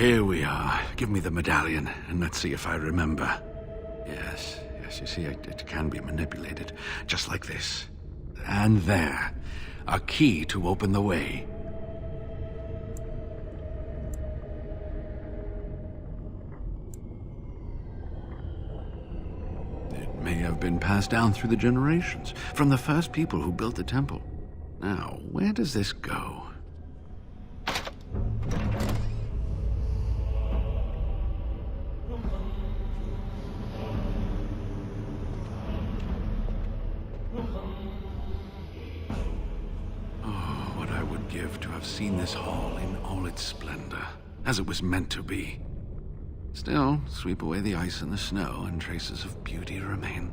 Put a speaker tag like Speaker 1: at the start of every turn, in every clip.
Speaker 1: Here we are. Give me the medallion, and let's see if I remember. Yes, you see, it can be manipulated, just like this. And there. A key to open the way. It may have been passed down through the generations, from the first people who built the temple. Now, where does this go? To have seen this hall in all its splendor, as it was meant to be. Still, sweep away the ice and the snow, and traces of beauty remain.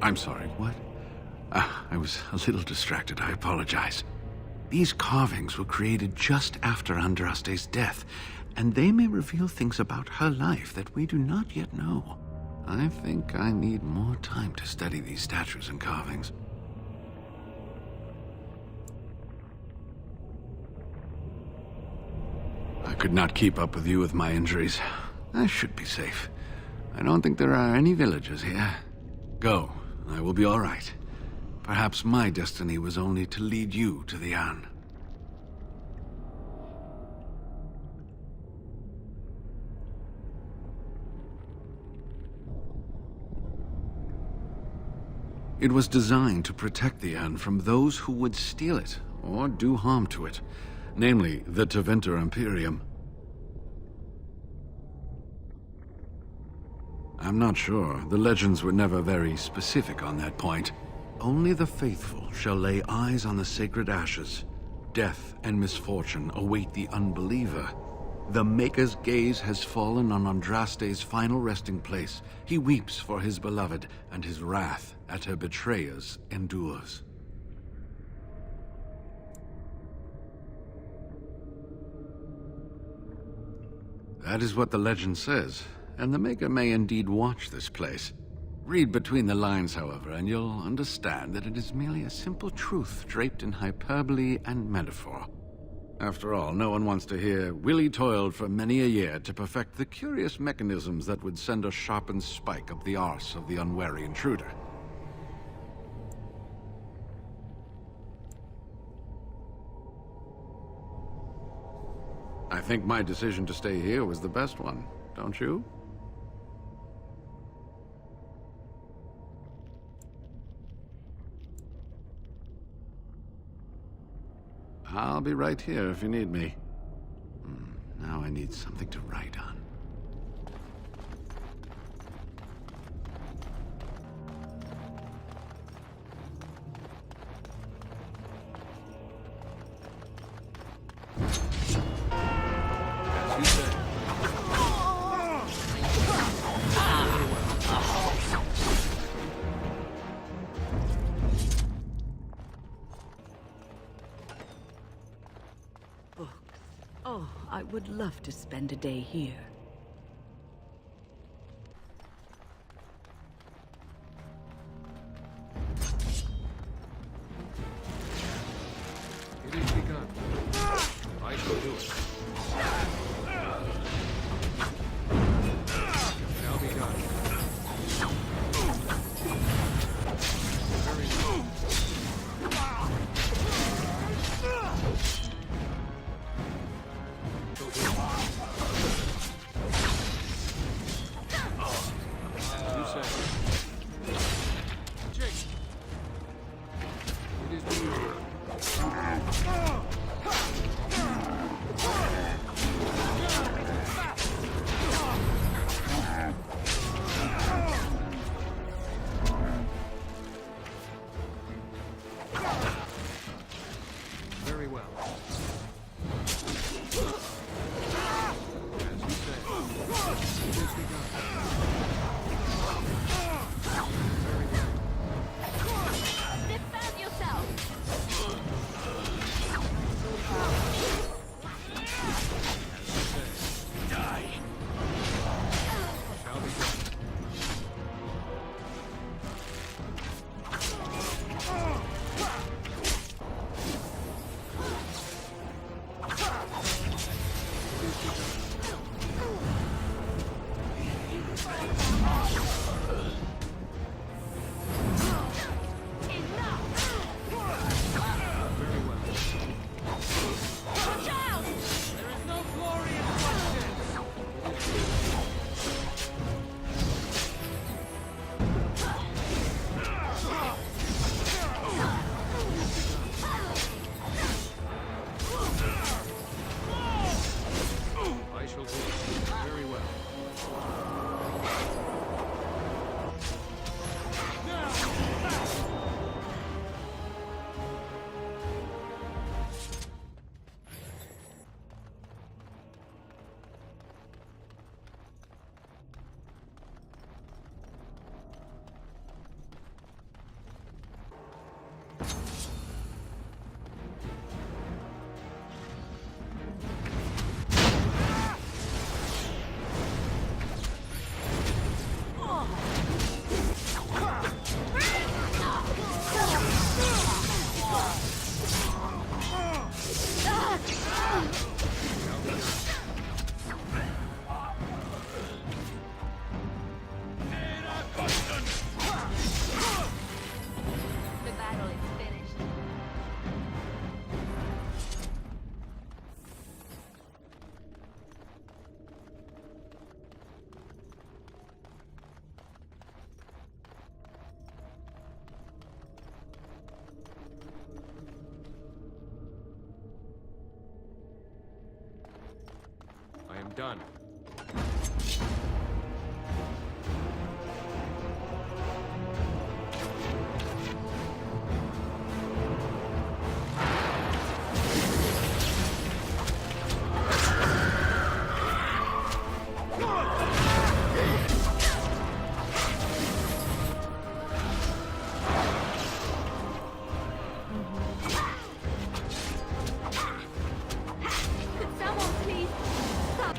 Speaker 1: I'm sorry, what? I was a little distracted, I apologize. These carvings were created just after Andraste's death, and they may reveal things about her life that we do not yet know. I think I need more time to study these statues and carvings. I could not keep up with you with my injuries. I should be safe. I don't think there are any villagers here. Go, I will be all right. Perhaps my destiny was only to lead you to the Ain. It was designed to protect the Ain from those who would steal it or do harm to it, namely the Tevinter Imperium. I'm not sure. The legends were never very specific on that point. Only the faithful shall lay eyes on the sacred ashes. Death and misfortune await the unbeliever. The Maker's gaze has fallen on Andraste's final resting place. He weeps for his beloved, and his wrath at her betrayers endures. That is what the legend says, and the Maker may indeed watch this place. Read between the lines, however, and you'll understand that it is merely a simple truth draped in hyperbole and metaphor. After all, no one wants to hear, Willie toiled for many a year to perfect the curious mechanisms that would send a sharpened spike up the arse of the unwary intruder. I think my decision to stay here was the best one, don't you? I'll be right here if you need me. Now I need something to write on. As you say.
Speaker 2: Oh, I would love to spend a day here.
Speaker 3: It is begun. I shall do it. Shall be done. Very well. You say. Jake. It is begun. Very well. As you say. It is begun. Very well.
Speaker 4: Defend yourself!
Speaker 1: Die.
Speaker 3: Shall be done. done.
Speaker 4: Could someone please stop?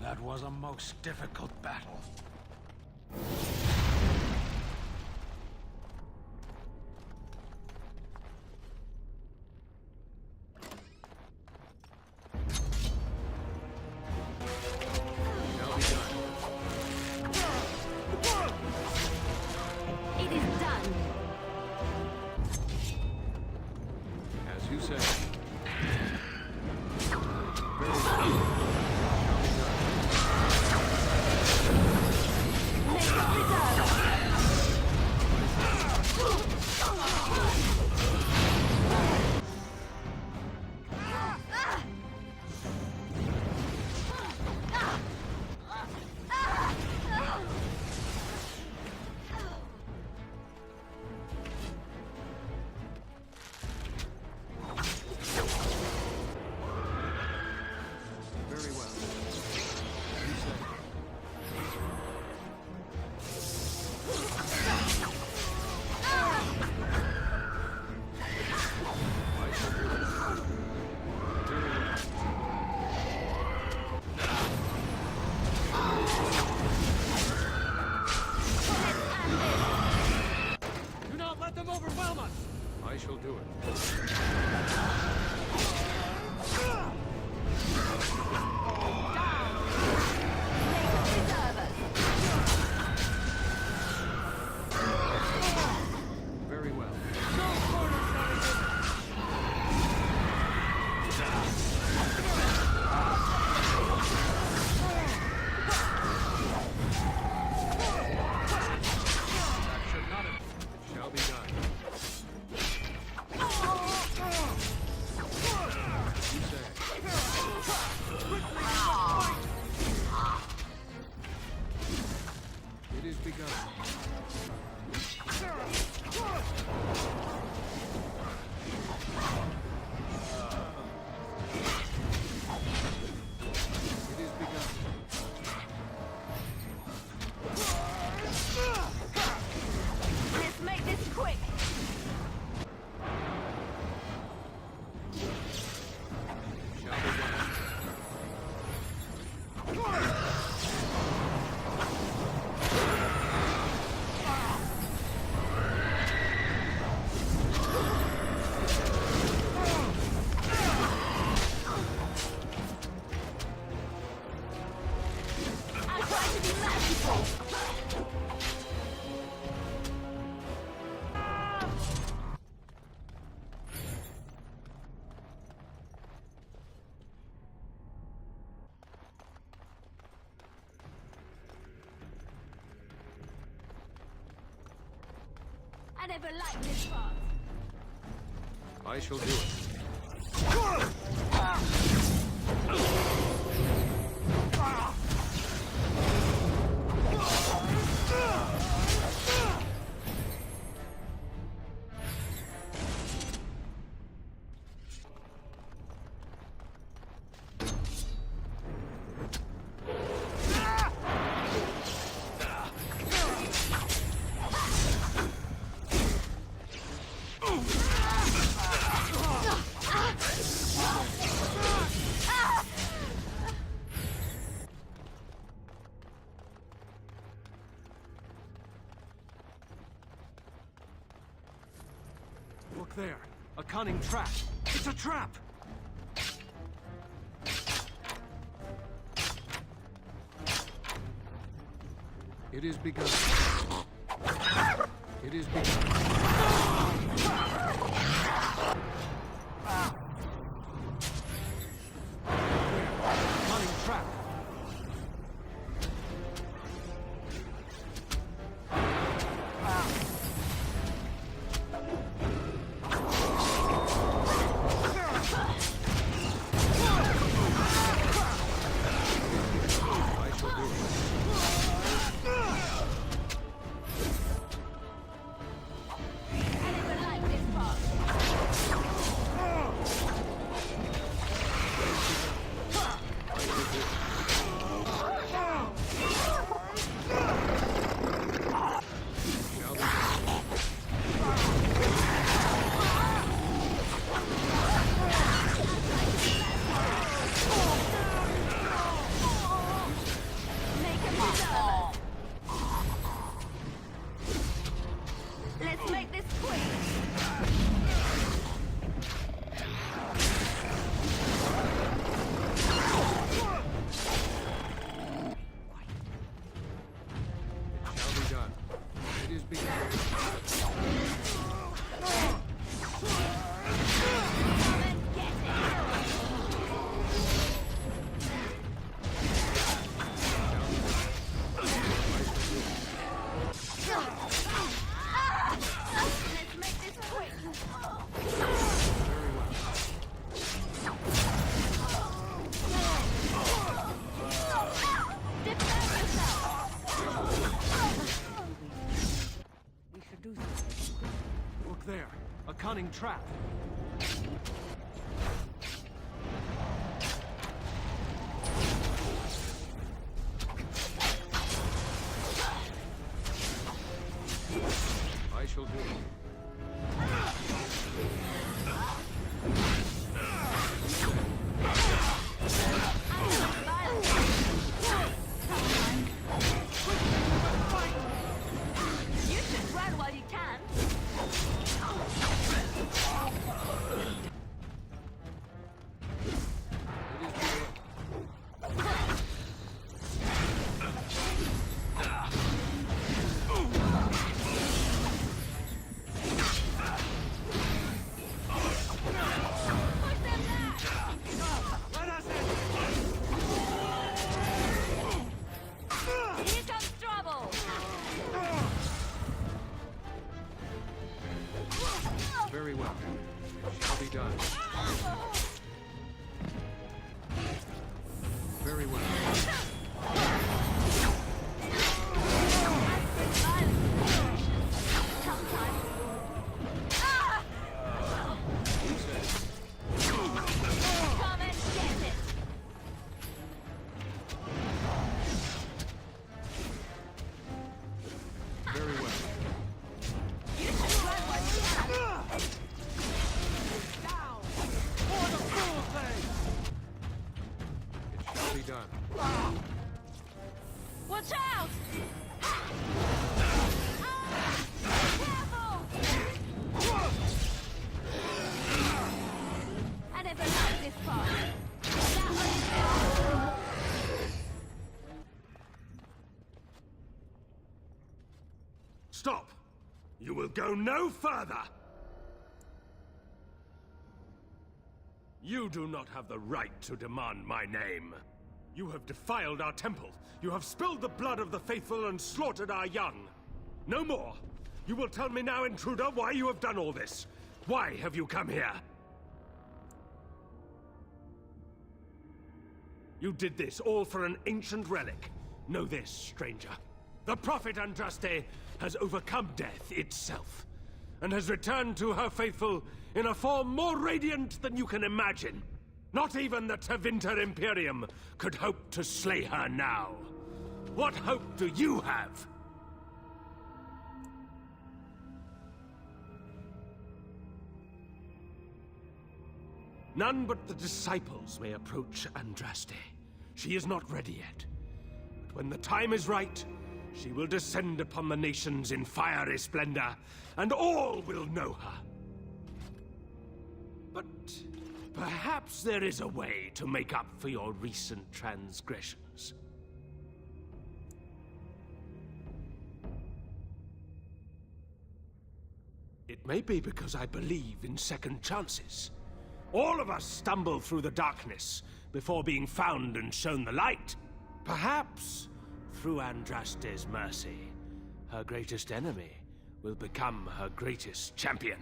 Speaker 5: That was a most difficult battle.
Speaker 3: Shall be done.
Speaker 4: It is done.
Speaker 3: As you say.
Speaker 4: Make it reserve.
Speaker 3: Very well. As you say. I shall do it. Very well.
Speaker 5: Do not let them overwhelm us!
Speaker 3: I shall do it. Very well. That should not have. It shall be done. You say. It is begun. It is begun.
Speaker 4: Let's make this quick.
Speaker 3: Shall be done.
Speaker 4: I try to be merciful. I never liked this part.
Speaker 3: I shall do it.
Speaker 5: Look there. A cunning trap. It's a trap!
Speaker 3: It is begun. It is begun.
Speaker 5: Cunning trap.
Speaker 3: cunning trap. I shall do it.
Speaker 4: You should run while you can. Push them back. Here comes trouble.
Speaker 3: Very well. It shall be done. Very well.
Speaker 4: Sometimes.
Speaker 3: Who says?
Speaker 4: Come and get it.
Speaker 3: Very well.
Speaker 4: You should run while you can.
Speaker 3: It shall be done.
Speaker 4: Watch out! Careful! I never liked this part. That one.
Speaker 6: Stop! You will go no further! You do not have the right to demand my name. You have defiled our temple. You have spilled the blood of the faithful and slaughtered our young. No more. You will tell me now, intruder, why you have done all this. Why have you come here? You did this all for an ancient relic. Know this, stranger. The Prophet Andraste has overcome death itself, and has returned to her faithful in a form more radiant than you can imagine. Not even the Tevinter Imperium could hope to slay her now. What hope do you have? None but the disciples may approach Andraste. She is not ready yet. But when the time is right, she will descend upon the nations in fiery splendor, and all will know her. But perhaps there is a way to make up for your recent transgressions. It may be because I believe in second chances. All of us stumble through the darkness before being found and shown the light. Perhaps, through Andraste's mercy, her greatest enemy will become her greatest champion.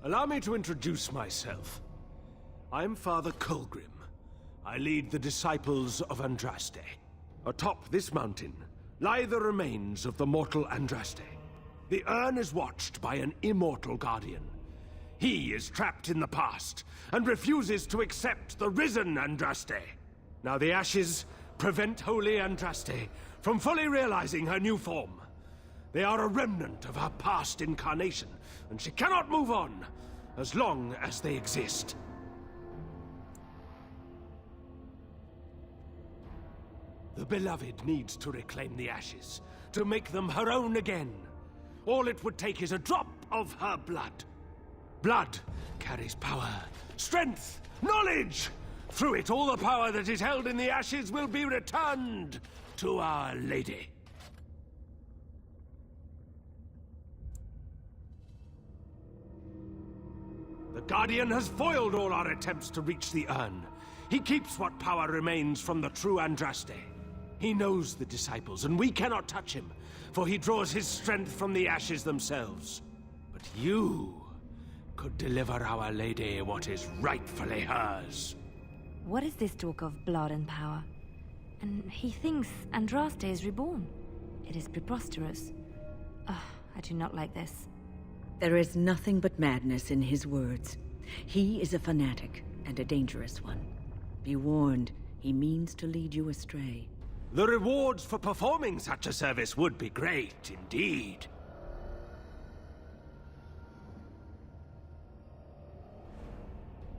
Speaker 6: Allow me to introduce myself. I'm Father Colgrim. I lead the disciples of Andraste. Atop this mountain lie the remains of the mortal Andraste. The urn is watched by an immortal guardian. He is trapped in the past and refuses to accept the risen Andraste. Now the ashes prevent Holy Andraste from fully realizing her new form. They are a remnant of her past incarnation, and she cannot move on as long as they exist. The Beloved needs to reclaim the ashes, to make them her own again. All it would take is a drop of her blood. Blood carries power, strength, knowledge! Through it, all the power that is held in the ashes will be returned to Our Lady. The Guardian has foiled all our attempts to reach the urn. He keeps what power remains from the true Andraste. He knows the disciples, and we cannot touch him, for he draws his strength from the ashes themselves. But you could deliver Our Lady what is rightfully hers.
Speaker 7: What is this talk of blood and power? And he thinks Andraste is reborn.
Speaker 4: It is preposterous. I do not like this.
Speaker 2: There is nothing but madness in his words. He is a fanatic, and a dangerous one. Be warned, he means to lead you astray.
Speaker 6: The rewards for performing such a service would be great, indeed.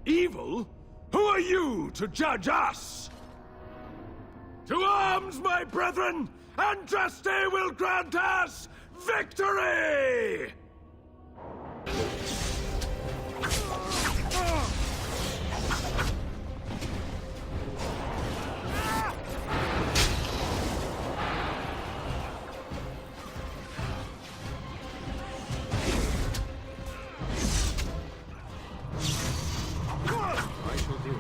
Speaker 6: Evil? Who are you to judge us? To arms, my brethren! Andraste will grant us victory!
Speaker 3: I shall do it.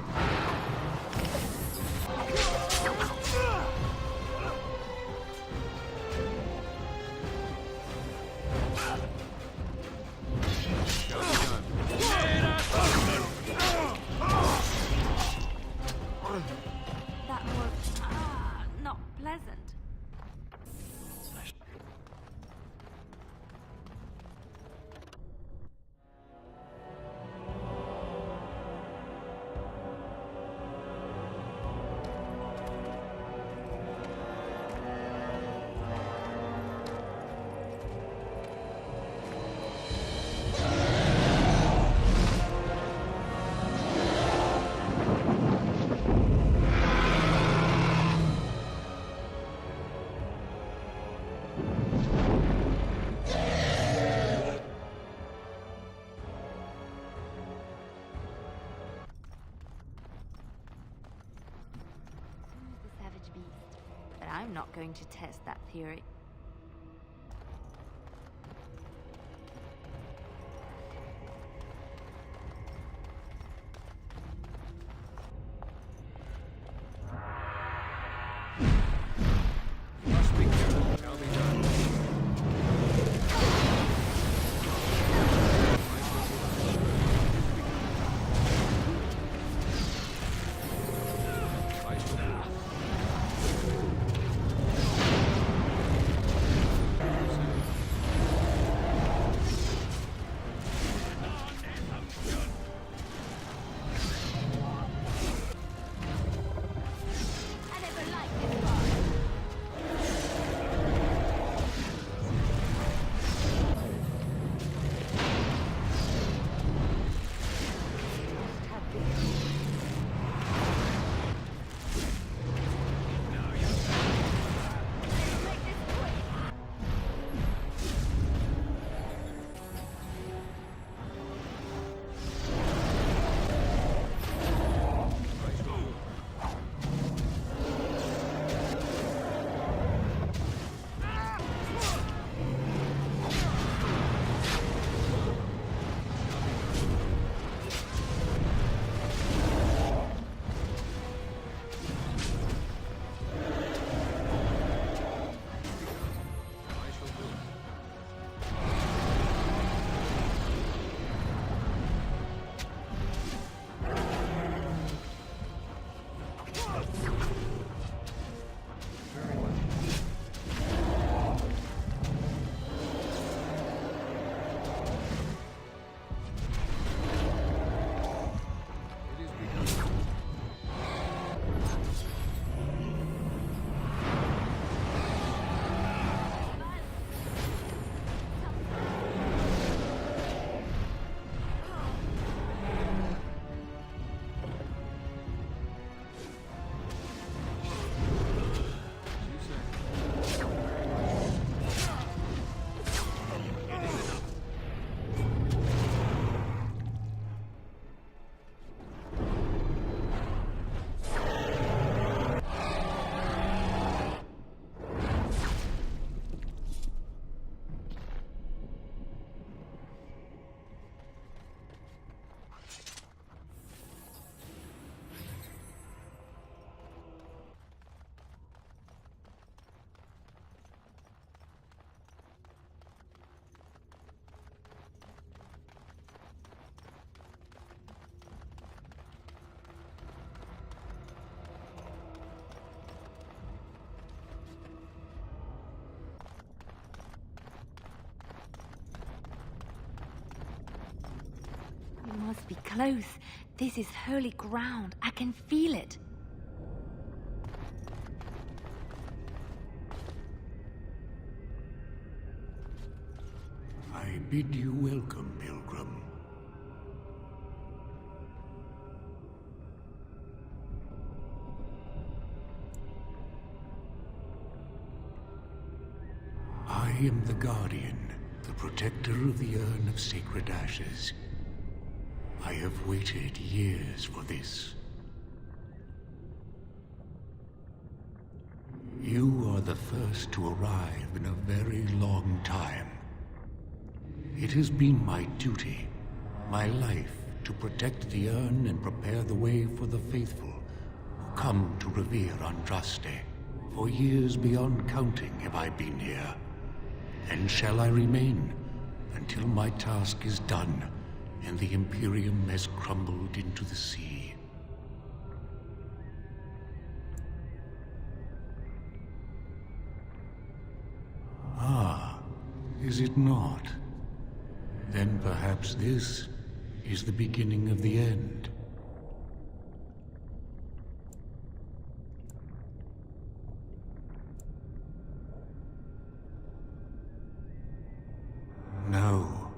Speaker 3: Shall be done.
Speaker 4: That was not pleasant. The savage beast. But I'm not going to test that theory.
Speaker 3: Must be careful. Shall be done. I shall do it.
Speaker 4: must be close. This is holy ground. I can feel it.
Speaker 7: I bid you welcome, pilgrim. I am the Guardian, the protector of the Urn of Sacred Ashes. I have waited years for this. You are the first to arrive in a very long time. It has been my duty, my life, to protect the urn and prepare the way for the faithful who come to revere Andraste. For years beyond counting have I been here, and shall I remain until my task is done and the Imperium has crumbled into the sea. Ah, is it not? Then perhaps this is the beginning of the end. No,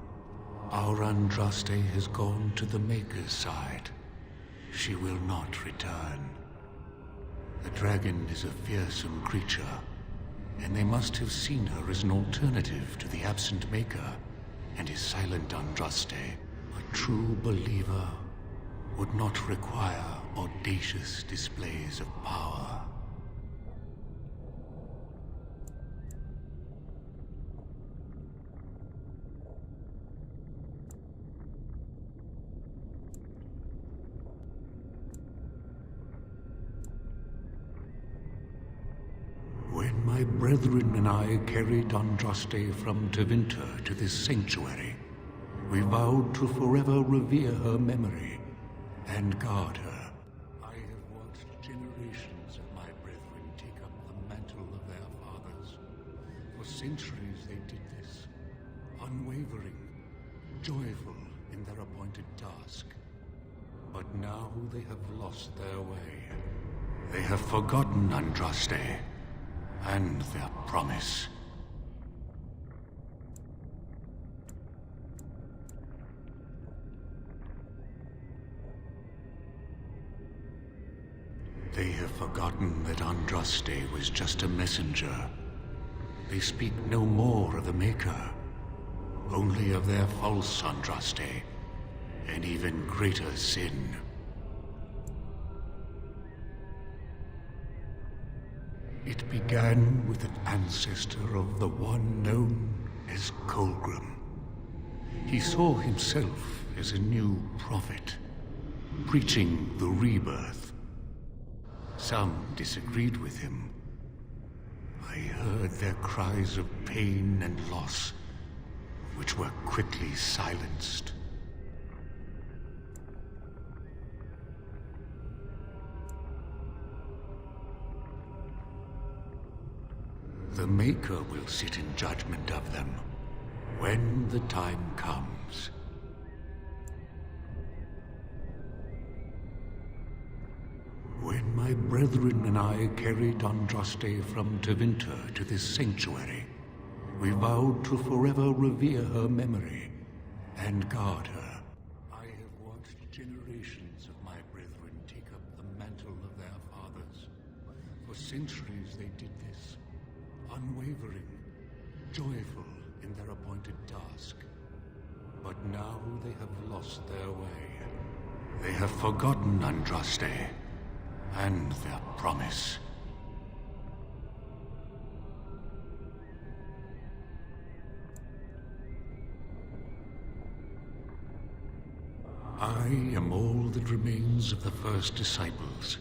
Speaker 7: our Andraste has gone to the Maker's side. She will not return. The dragon is a fearsome creature, and they must have seen her as an alternative to the absent Maker and his silent Andraste. A true believer would not require audacious displays of power. When my brethren and I carried Andraste from Tevinter to this sanctuary, we vowed to forever revere her memory and guard her. I have watched generations of my brethren take up the mantle of their fathers. For centuries they did this, unwavering, joyful in their appointed task. But now they have lost their way. They have forgotten Andraste and their promise. They have forgotten that Andraste was just a messenger. They speak no more of the Maker, only of their false Andraste, and even greater sin. It began with an ancestor of the one known as Colgrim. He saw himself as a new prophet, preaching the rebirth. Some disagreed with him. I heard their cries of pain and loss, which were quickly silenced. The Maker will sit in judgment of them when the time comes. When my brethren and I carried Andraste from Tevinter to this sanctuary, we vowed to forever revere her memory and guard her. I have watched generations of my brethren take up the mantle of their fathers. For centuries they did this, unwavering, joyful in their appointed task. But now they have lost their way. They have forgotten Andraste and their promise. I am all that remains of the first disciples.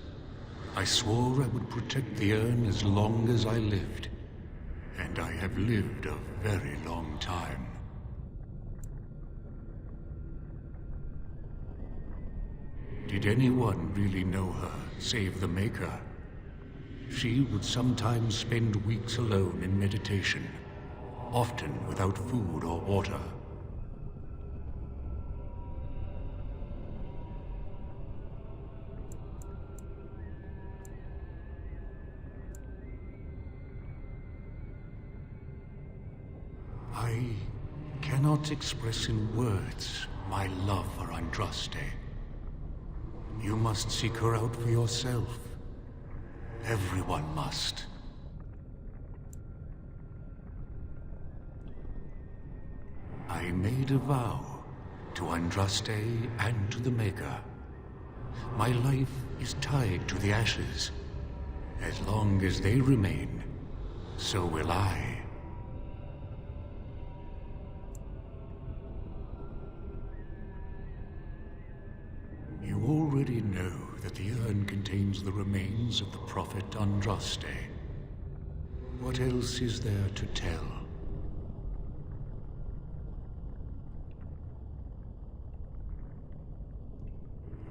Speaker 7: I swore I would protect the urn as long as I lived, and I have lived a very long time. Did anyone really know her, save the Maker? She would sometimes spend weeks alone in meditation, often without food or water. cannot express in words my love for Andraste. You must seek her out for yourself. Everyone must. I made a vow to Andraste and to the Maker. My life is tied to the ashes. As long as they remain, so will I. You already know that the urn contains the remains of the prophet Andraste. What else is there to tell?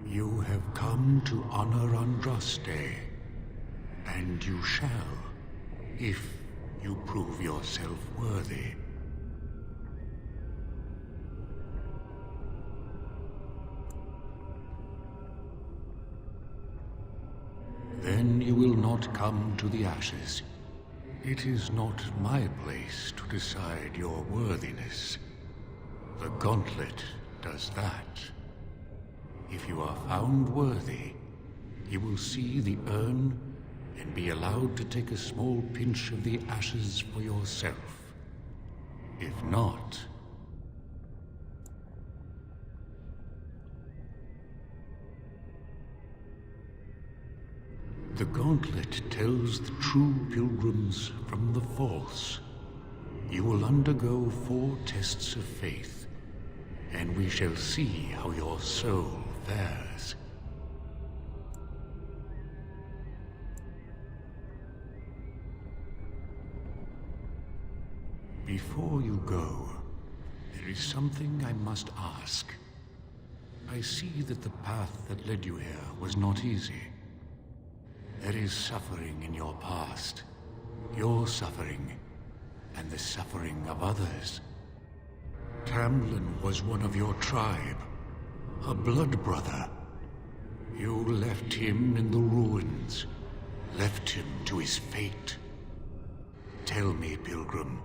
Speaker 7: You have come to honor Andraste, and you shall, if you prove yourself worthy. Then you will not come to the ashes. It is not my place to decide your worthiness. The gauntlet does that. If you are found worthy, you will see the urn and be allowed to take a small pinch of the ashes for yourself. If not... The gauntlet tells the true pilgrims from the false. You will undergo 4 tests of faith, and we shall see how your soul fares. Before you go, there is something I must ask. I see that the path that led you here was not easy. There is suffering in your past. Your suffering, and the suffering of others. Tamlin was one of your tribe, a blood brother. You left him in the ruins, left him to his fate. Tell me, Pilgrim,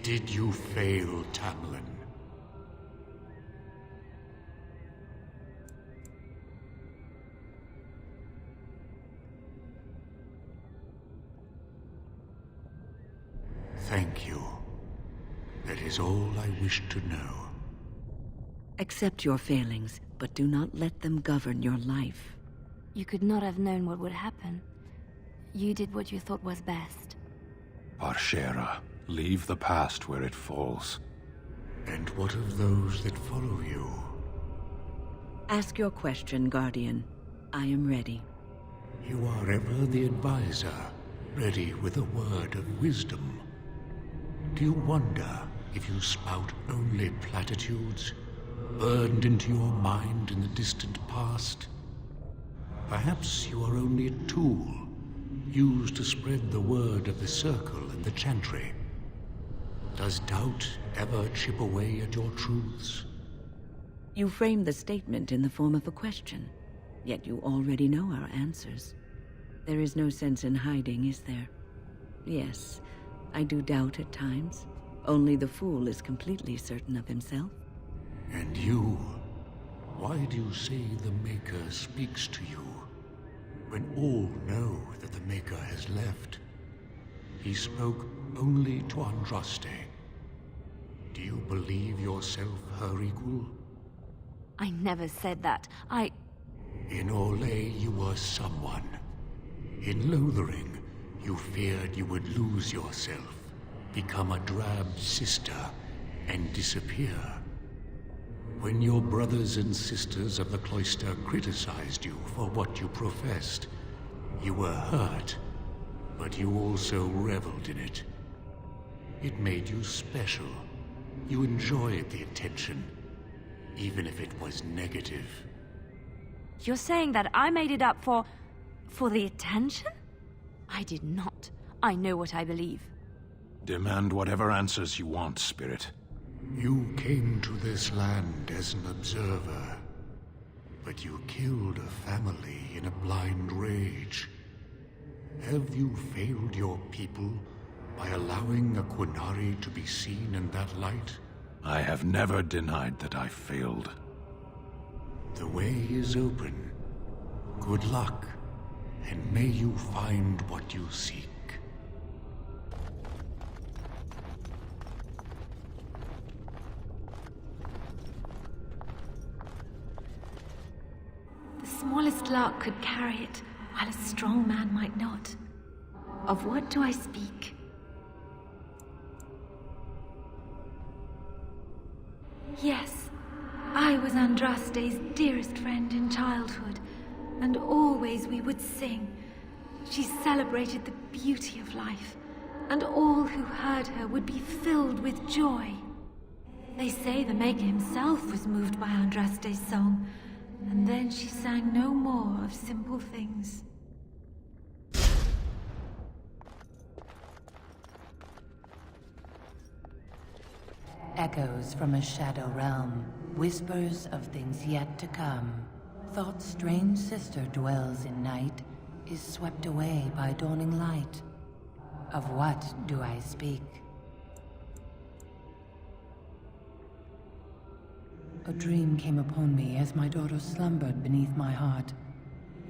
Speaker 7: did you fail Tamlin? Thank you. That is all I wish to know.
Speaker 2: Accept your failings, but do not let them govern your life.
Speaker 4: You could not have known what would happen. You did what you thought was best.
Speaker 5: Parshera, leave the past where it falls.
Speaker 7: And what of those that follow you?
Speaker 2: Ask your question, Guardian. I am ready.
Speaker 7: You are ever the advisor, ready with a word of wisdom. Do you wonder if you spout only platitudes, burned into your mind in the distant past? Perhaps you are only a tool, used to spread the word of the Circle and the Chantry. Does doubt ever chip away at your truths?
Speaker 2: You framed the statement in the form of a question, yet you already know our answers. There is no sense in hiding, is there? Yes, I do doubt at times. Only the fool is completely certain of himself.
Speaker 7: And you? Why do you say the Maker speaks to you, when all know that the Maker has left? He spoke only to Andraste. Do you believe yourself her equal?
Speaker 4: I never said that.
Speaker 7: In Orlais, you were someone. In Lothering, you feared you would lose yourself, become a drab sister, and disappear. When your brothers and sisters of the cloister criticized you for what you professed, you were hurt, but you also reveled in it. It made you special. You enjoyed the attention, even if it was negative.
Speaker 4: You're saying that I made it up for the attention? I did not. I know what I believe.
Speaker 5: Demand whatever answers you want, Spirit.
Speaker 7: You came to this land as an observer, but you killed a family in a blind rage. Have you failed your people by allowing a Qunari to be seen in that light?
Speaker 5: I have never denied that I failed.
Speaker 7: The way is open. Good luck, and may you find what you seek.
Speaker 8: The smallest lark could carry it, while a strong man might not. Of what do I speak? Yes, I was Andraste's dearest friend in childhood, and always we would sing. She celebrated the beauty of life, and all who heard her would be filled with joy. They say the Maker himself was moved by Andraste's song, and then she sang no more of simple things.
Speaker 9: Echoes from a shadow realm, whispers of things yet to come. Thought's strange sister dwells in night, is swept away by dawning light. Of what do I speak? A dream came upon me as my daughter slumbered beneath my heart.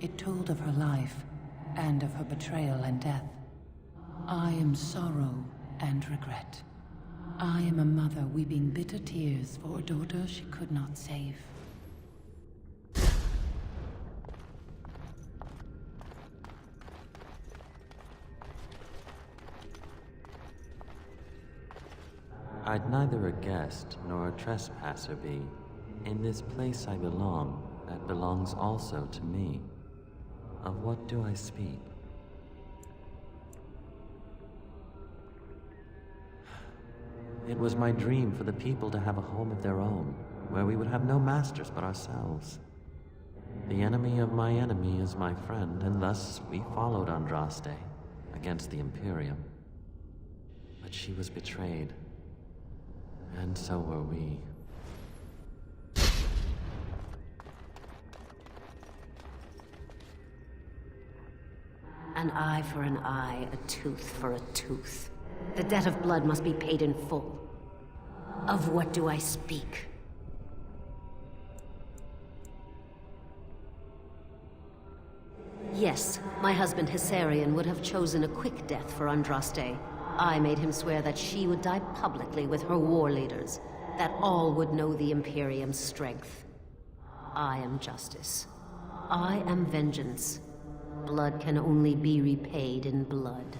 Speaker 9: It told of her life, and of her betrayal and death. I am sorrow and regret. I am a mother weeping bitter tears for a daughter she could not save.
Speaker 10: I'd neither a guest nor a trespasser be. In this place I belong, that belongs also to me. Of what do I speak? It was my dream for the people to have a home of their own, where we would have no masters but ourselves. The enemy of my enemy is my friend, and thus we followed Andraste against the Imperium. But she was betrayed, and so were we.
Speaker 11: An eye for an eye, a tooth for a tooth. The debt of blood must be paid in full. Of what do I speak? Yes, my husband Hessarian would have chosen a quick death for Andraste. I made him swear that she would die publicly with her war leaders, that all would know the Imperium's strength. I am justice. I am vengeance. Blood can only be repaid in blood.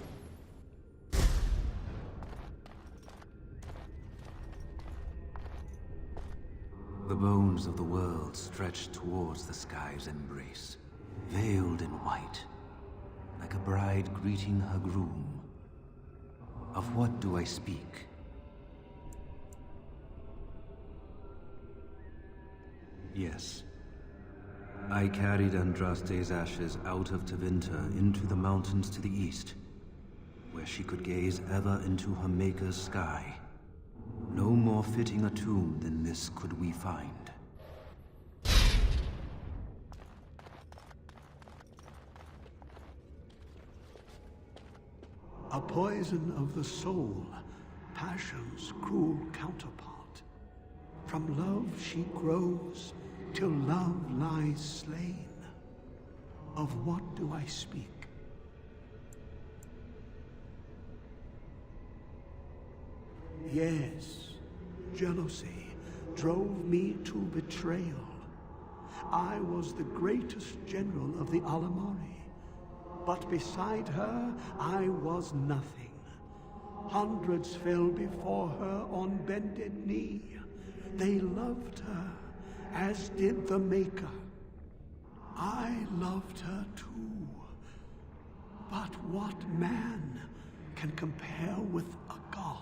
Speaker 12: The bones of the world stretched towards the sky's embrace, veiled in white, like a bride greeting her groom. Of what do I speak? Yes. I carried Andraste's ashes out of Tevinter into the mountains to the east, where she could gaze ever into her Maker's sky. No more fitting a tomb than this could we find.
Speaker 7: A poison of the soul, passion's cruel counterpart. From love she grows, till love lies slain. Of what do I speak? Yes, jealousy drove me to betrayal. I was the greatest general of the Alamari, but beside her I was nothing. Hundreds fell before her on bended knee. They loved her, as did the Maker. I loved her too. But what man can compare with a god?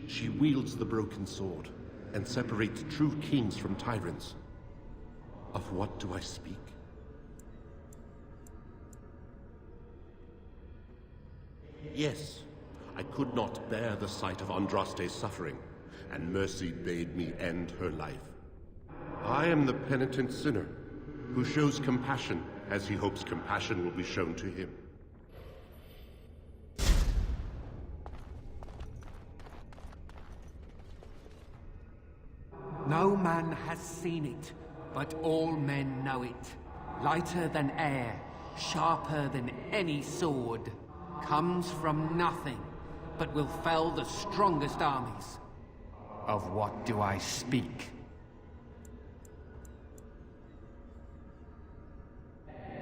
Speaker 6: She wields the broken sword and separates true kings from tyrants. Of what do I speak? Yes, I could not bear the sight of Andraste's suffering, and mercy bade me end her life. I am the penitent sinner who shows compassion
Speaker 13: as he hopes compassion will be shown to him.
Speaker 14: No man has seen it, but all men know it. Lighter than air, sharper than any sword, comes from nothing, but will fell the strongest armies. Of what do I speak?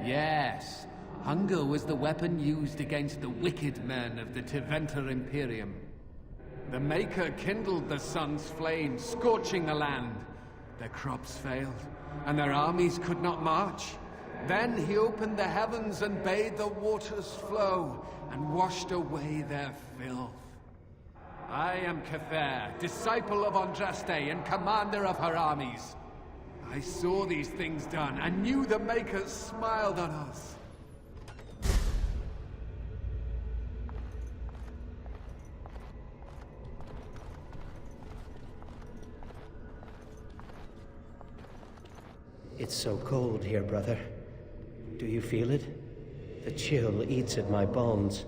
Speaker 14: Yes, hunger was the weapon used against the wicked men of the Tevinter Imperium. The Maker kindled the sun's flame, scorching the land. Their crops failed, and their armies could not march. Then he opened the heavens and bade the waters flow, and washed away their filth. I am Cather, disciple of Andraste and commander of her armies. I saw these things done, and knew the Makers smiled on us.
Speaker 15: It's so cold here, brother. Do you feel it? The chill eats at my bones.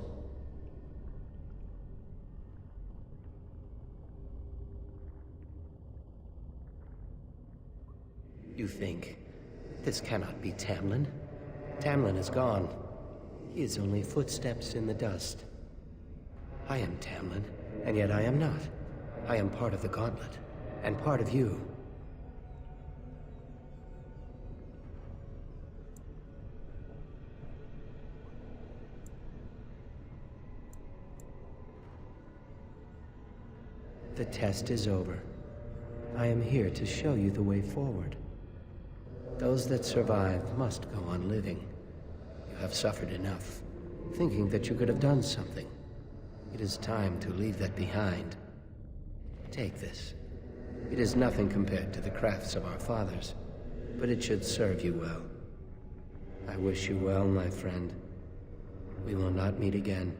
Speaker 15: You think, this cannot be Tamlin. Tamlin is gone. He is only footsteps in the dust. I am Tamlin, and yet I am not. I am part of the Gauntlet, and part of you. The test is over. I am here to show you the way forward. Those that survive must go on living. You have suffered enough, thinking that you could have done something. It is time to leave that behind. Take this. It is nothing compared to the crafts of our fathers, but it should serve you well. I wish you well, my friend. We will not meet again.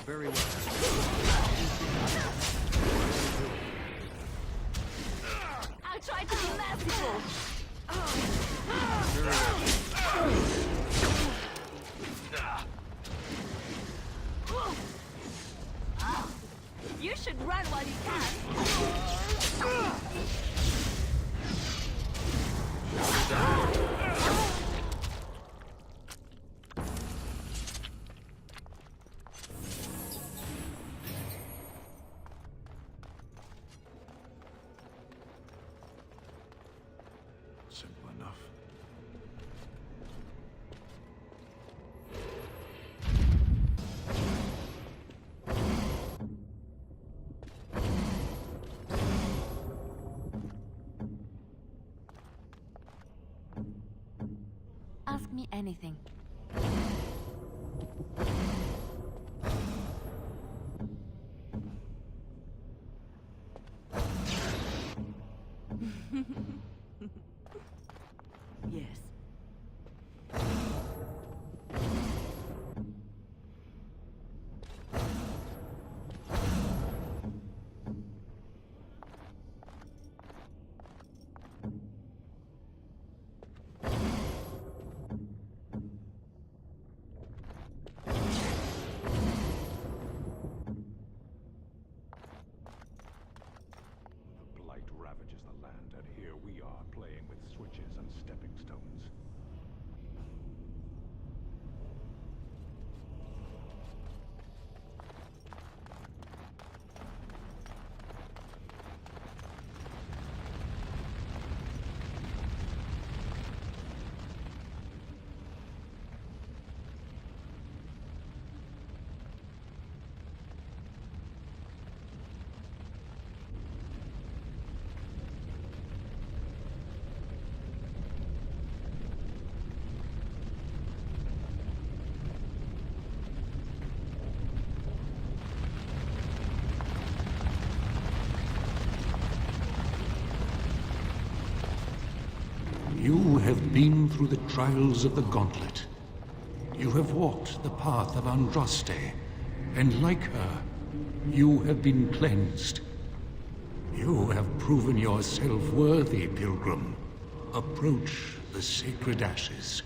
Speaker 3: Very well.
Speaker 4: I tried to be merciful. You should run while you can.
Speaker 6: Simple enough.
Speaker 4: Ask me anything.
Speaker 2: Yes.
Speaker 6: The blight ravages the land, and here we are playing with switches and stepping stones.
Speaker 7: You have been through the trials of the Gauntlet. You have walked the path of Andraste, and like her, you have been cleansed. You have proven yourself worthy, Pilgrim. Approach the sacred ashes.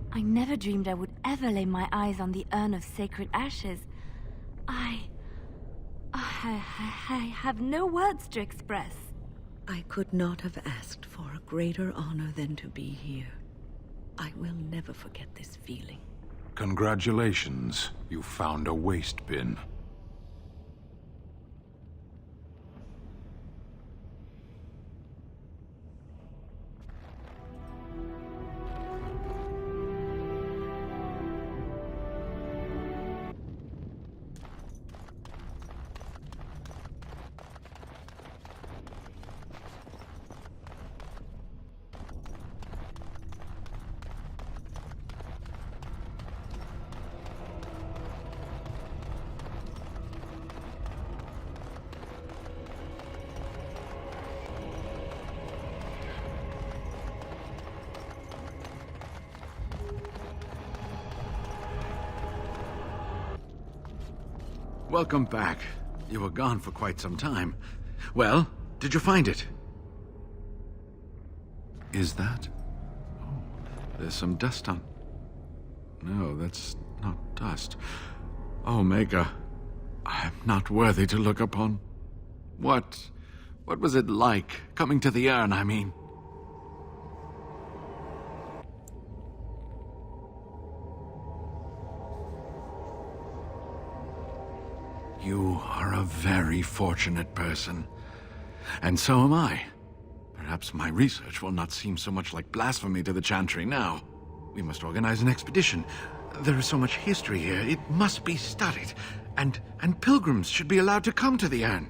Speaker 4: I never dreamed I would ever lay my eyes on the urn of sacred ashes. I have no words to express.
Speaker 2: I could not have asked for a greater honor than to be here. I will never forget this feeling.
Speaker 16: Congratulations, you found a waste bin.
Speaker 1: Welcome back. You were gone for quite some time. Well, did you find it? Is that? Oh, there's some dust on... No, that's not dust. Oh, Maker, I am not worthy to look upon. What was it like, coming to the urn, I mean? You are a very fortunate person. And so am I. Perhaps my research will not seem so much like blasphemy to the Chantry now. We must organize an expedition. There is so much history here, it must be studied. And pilgrims should be allowed to come to the urn.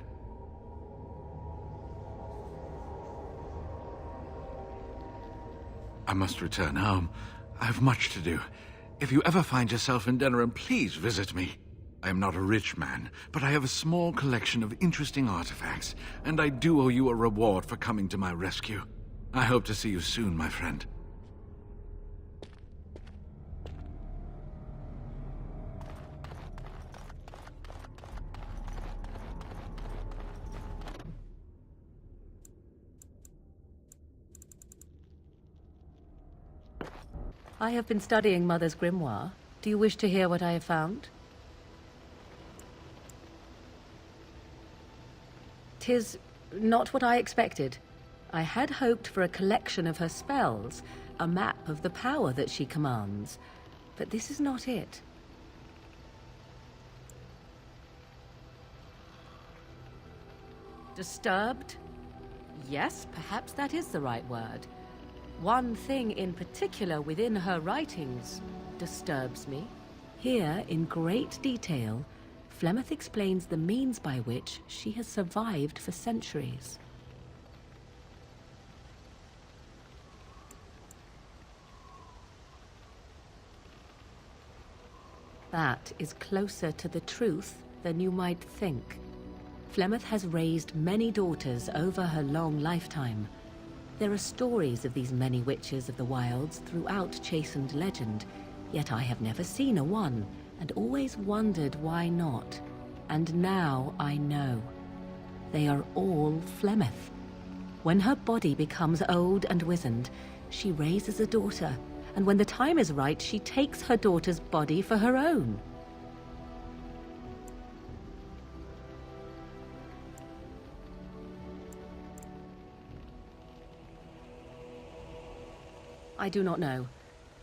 Speaker 1: I must return home. I have much to do. If you ever find yourself in Denerim, please visit me. I am not a rich man, but I have a small collection of interesting artifacts, and I do owe you a reward for coming to my rescue. I hope to see you soon, my friend.
Speaker 17: I have been studying Mother's grimoire. Do you wish to hear what I have found? 'Tis not what I expected. I had hoped for a collection of her spells, a map of the power that she commands. But this is not it. Disturbed? Yes, perhaps that is the right word. One thing in particular within her writings disturbs me. Here, in great detail, Flemeth explains the means by which she has survived for centuries. That is closer to the truth than you might think. Flemeth has raised many daughters over her long lifetime. There are stories of these many witches of the wilds throughout Chastened legend, yet I have never seen a one, and always wondered why not. And now I know. They are all Flemeth. When her body becomes old and wizened, she raises a daughter, and when the time is right, she takes her daughter's body for her own. I do not know.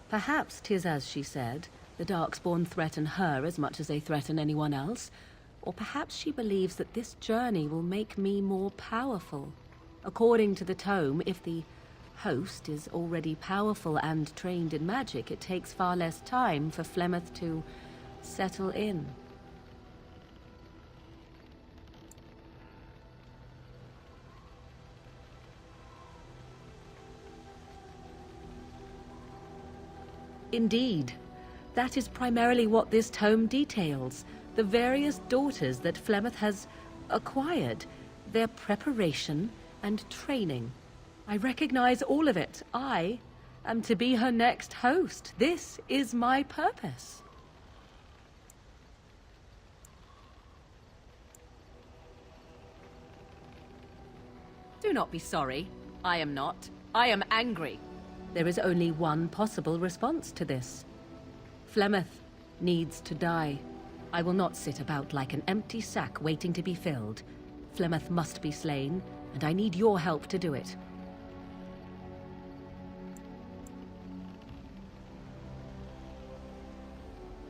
Speaker 17: Perhaps 'tis as she said. The Darkspawn threaten her as much as they threaten anyone else. Or perhaps she believes that this journey will make me more powerful. According to the tome, if the host is already powerful and trained in magic, it takes far less time for Flemeth to settle in. Indeed. That is primarily what this tome details. The various daughters that Flemeth has acquired. Their preparation and training. I recognize all of it. I am to be her next host. This is my purpose. Do not be sorry. I am not. I am angry. There is only one possible response to this. Flemeth needs to die. I will not sit about like an empty sack waiting to be filled. Flemeth must be slain, and I need your help to do it.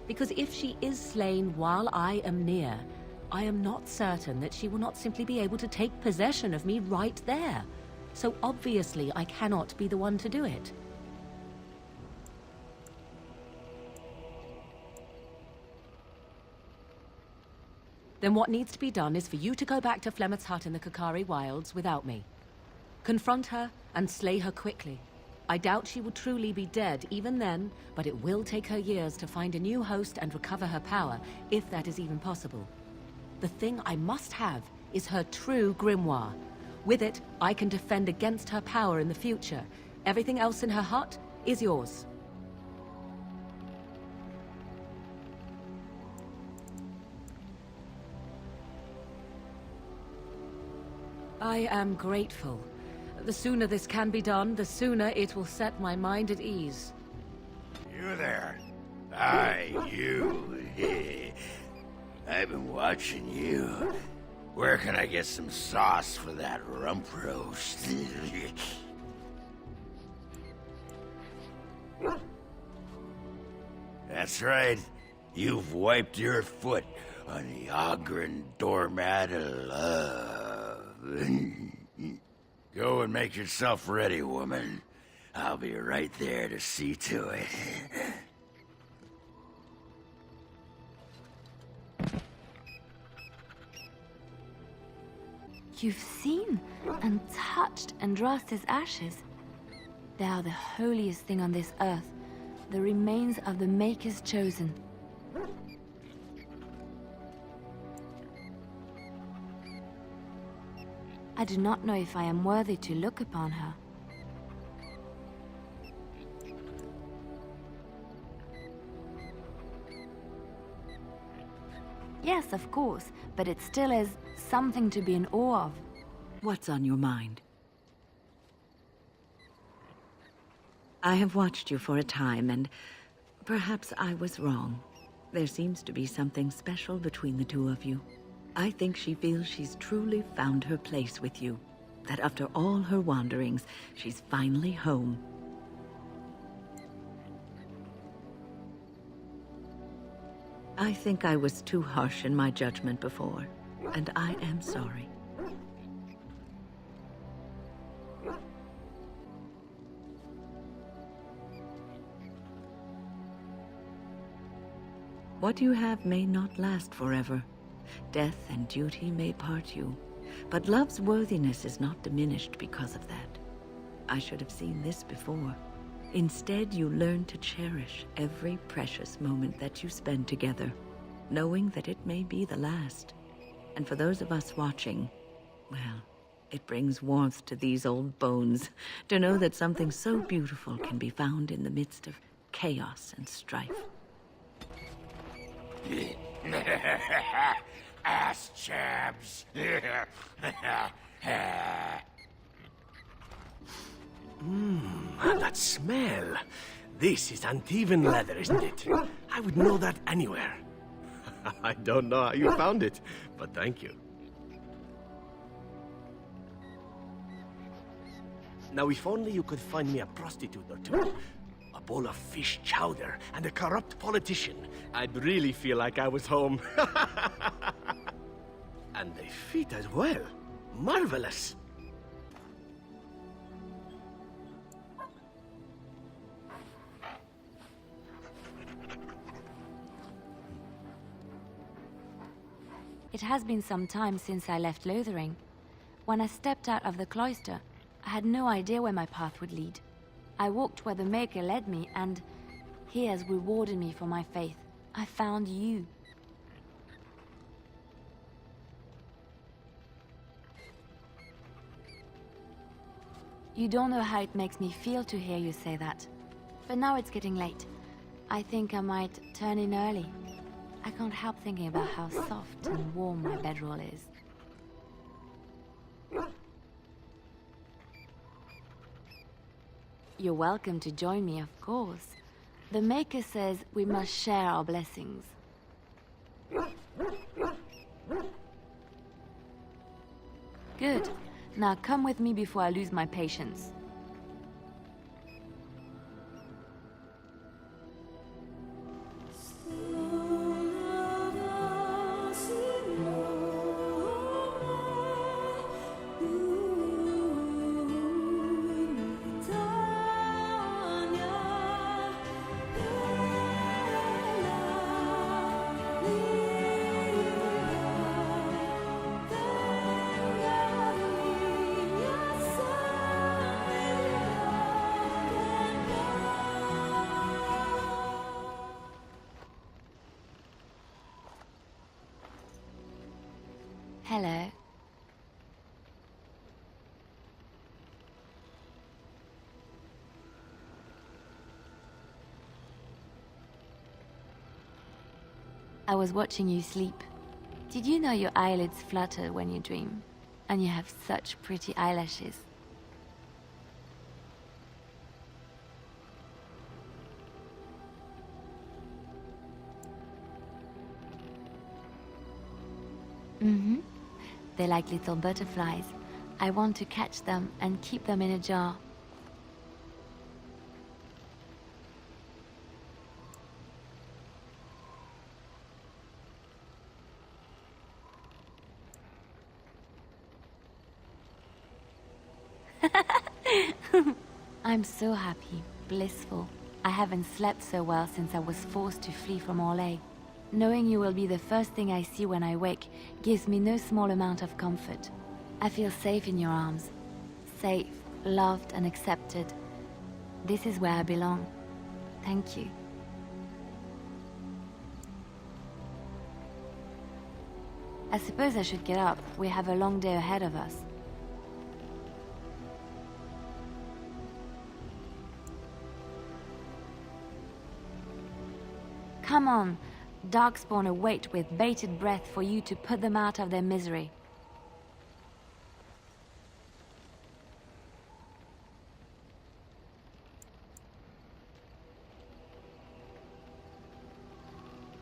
Speaker 17: Because if she is slain while I am near, I am not certain that she will not simply be able to take possession of me right there. So obviously I cannot be the one to do it. Then what needs to be done is for you to go back to Flemeth's hut in the Kakari Wilds without me. Confront her and slay her quickly. I doubt she will truly be dead even then, but it will take her years to find a new host and recover her power, if that is even possible. The thing I must have is her true grimoire. With it, I can defend against her power in the future. Everything else in her hut is yours. I am grateful. The sooner this can be done, the sooner it will set my mind at ease.
Speaker 18: You there. Aye, you. I've been watching you. Where can I get some sauce for that rump roast? That's right. You've wiped your foot on the Ogren doormat of love. Go and make yourself ready, woman. I'll be right there to see to it.
Speaker 4: You've seen and touched Andraste's ashes. They are the holiest thing on this earth, the remains of the Maker's Chosen. I do not know if I am worthy to look upon her. Yes, of course, but it still is something to be in awe of.
Speaker 2: What's on your mind? I have watched you for a time, and perhaps I was wrong. There seems to be something special between the two of you. I think she feels she's truly found her place with you. That after all her wanderings, she's finally home. I think I was too harsh in my judgment before, and I am sorry. What you have may not last forever. Death and duty may part you, but love's worthiness is not diminished because of that. I should have seen this before. Instead, you learn to cherish every precious moment that you spend together, knowing that it may be the last. And for those of us watching, well, it brings warmth to these old bones to know that something so beautiful can be found in the midst of chaos and strife.
Speaker 18: Ass chaps.
Speaker 6: That smell. This is Antivan leather, isn't it? I would know that anywhere. I don't know how you found it, but thank you. Now, if only you could find me a prostitute or two, a bowl of fish chowder, and a corrupt politician, I'd really feel like I was home.
Speaker 19: And the feet as well. Marvelous.
Speaker 4: It has been some time since I left Lothering. When I stepped out of the cloister, I had no idea where my path would lead. I walked where the Maker led me, and he has rewarded me for my faith. I found you. You don't know how it makes me feel to hear you say that. But now it's getting late. I think I might turn in early. I can't help thinking about how soft and warm my bedroll is. You're welcome to join me, of course. The Maker says we must share our blessings. Good. Now come with me before I lose my patience. Hello. I was watching you sleep. Did you know your eyelids flutter when you dream? And you have such pretty eyelashes. Mm-hmm. They're like little butterflies. I want to catch them and keep them in a jar. I'm so happy, blissful. I haven't slept so well since I was forced to flee from Orlais. Knowing you will be the first thing I see when I wake gives me no small amount of comfort. I feel safe in your arms. Safe, loved and accepted. This is where I belong. Thank you. I suppose I should get up. We have a long day ahead of us. Come on. Darkspawn await with bated breath for you to put them out of their misery.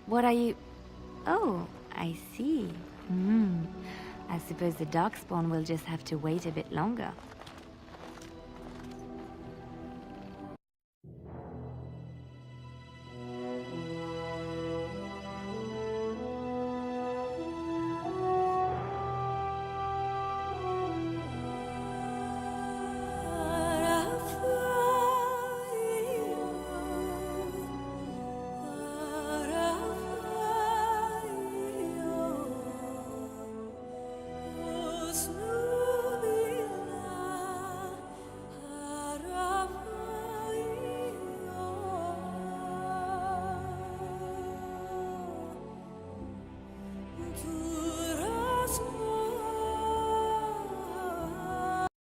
Speaker 4: What are you... Oh, I see. I suppose the Darkspawn will just have to wait a bit longer.